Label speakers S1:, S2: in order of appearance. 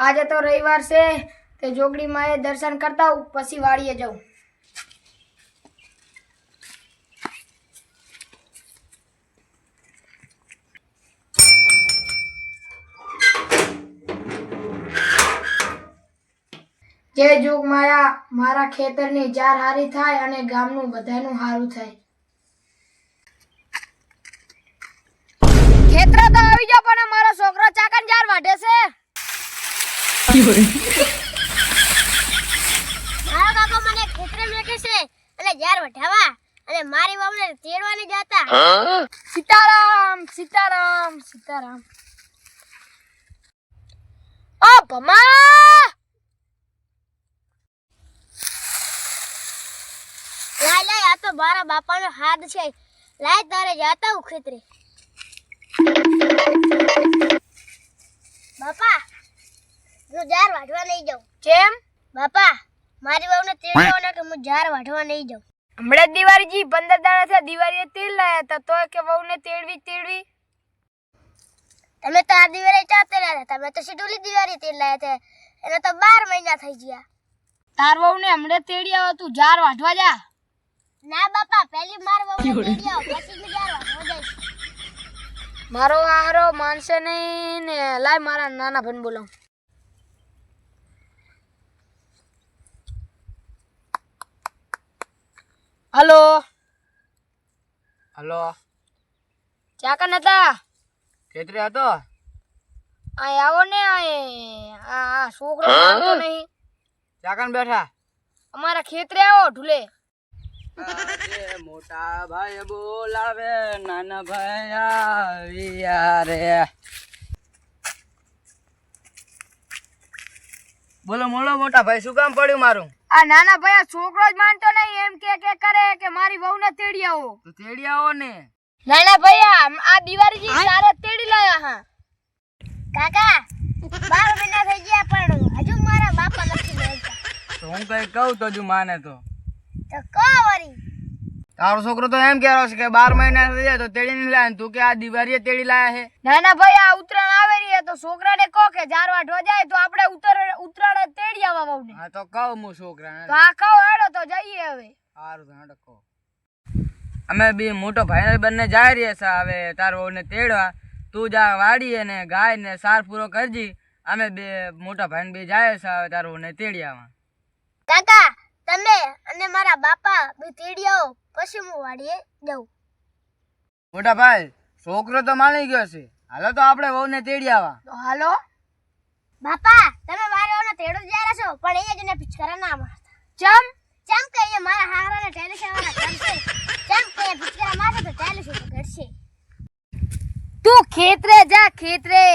S1: આજે તો રविवार से ते जोगड़ी माए दर्शन करता हूँ पसी वाड़िए जाऊँ। जय जोग माया मारा खेतरनी जार हारी थाय अने गामनुं बधायनुं हारुं थाय। खेतरा तो आवी जा पण मारो छोकरो चाकन जार वाढे छे।
S2: मारा काका मने खेतरे मेके छे अने जार वढावा अने मारी वावने तेड़वाने जाता।
S1: सीताराम सीताराम सीताराम। ओ भमा
S2: लाय लाय आ तो मारा बापानो हाथ छे लाय तारे जाता हूं खेतरे। बापा जो जार वाढवा नहीं जाऊं।
S1: केम
S2: बापा मारी वावने तेड़वाने के मु जार वाढवा नहीं जाऊं।
S1: हमणे दिवारी जी 15 दाड़ा से दिवारी तेल लाया था तो के वहुने तेड़वी तेड़वी।
S2: તમે તો આ દિવાળી ચાતે રહ્યા તમે તો શેડુલી દિવાળી તેલ લાયા છે એને તો 12 મહિના થઈ ગયા।
S1: તાર વહુને હમણે તેડી આવો તું जार વાઢવા जा।
S2: ના બાપા પહેલી માર વહુને તેડી આવો પછી હું जार વાઢવા જઈશ।
S1: मारो आहारो मानसे नहीं ने लाय मारा नाना भन बोलाऊं। हेलो
S3: हेलो
S1: क्या करना था?
S3: खेतरे હતો
S1: आए आओ ने आए आ छोकरो मानतो नहीं।
S3: ચાકન બેઠા
S1: हमारा खेतरे आओ ढूले।
S3: અરે મોટા ભાઈ બોલાવે નાના ભાઈ આવ્યા રે। બોલો બોલો મોટા ભાઈ શું કામ પડ્યું મારું?
S1: आ नाना भाई छोकरो ज मानतो नहीं एम के करे के मारी वहू ने तेड़ी आओ।
S3: તો તેડી આવો ને।
S1: नाना भैया आ दिवारी जी सारे तेड़ी लाया हां।
S2: કાકા 12 મહિના થઈ ગયા પણ હજુ મારા બાપા નથી મળતા।
S3: તો હું કઈ કહું તો જ માને તો।
S2: તો કો વરી
S3: તારો છોકરો તો એમ કહેરો છે કે 12 મહિના થઈ જાય તો તેડી નહીં લાય તું કે આ દિવારીએ તેડી લાયા છે।
S1: नाना भैया उतराण आवे रही है तो छोकरा ने को के जार वाढवा जाए तो आपणे उतराण तेड़ी आवा वहू ने।
S3: હા તો કહું હું છોકરાને।
S1: तो आ खाओ हेडो तो जाइए हवे।
S3: સારું તો હેડો કહો। અમે બી મોટો ભાઈ બંને જાય રહ્યા છે હવે તાર વહુને તેડવા। તું જા વાડીએ ને ગાય ને સાર પૂરો કરજી। અમે બે મોટા ભાઈ બે જાય છે હવે તાર વહુને તેડી આવા।
S2: કાકા તમે અને મારા બાપા બે તેડી આવો પછી હું વાડીએ જાઉં।
S3: મોટા ભાઈ છોકરો તો માની ગયો છે હાલો તો આપણે વહુને તેડી આવા।
S1: तो हालो
S2: બાપા તમે મારી વહુને તેડો જ રહ્યા છો પણ અહીંયા જને પિચકારા ના મારતા।
S1: चम
S2: ચમ કે અહીંયા મારા હારાને ટેલિસ આવવાના કરશે ચમ કે પિચકારા મારશે તો ટેલિસ તો કરશે।
S1: तू खेतरे जा खेतरे।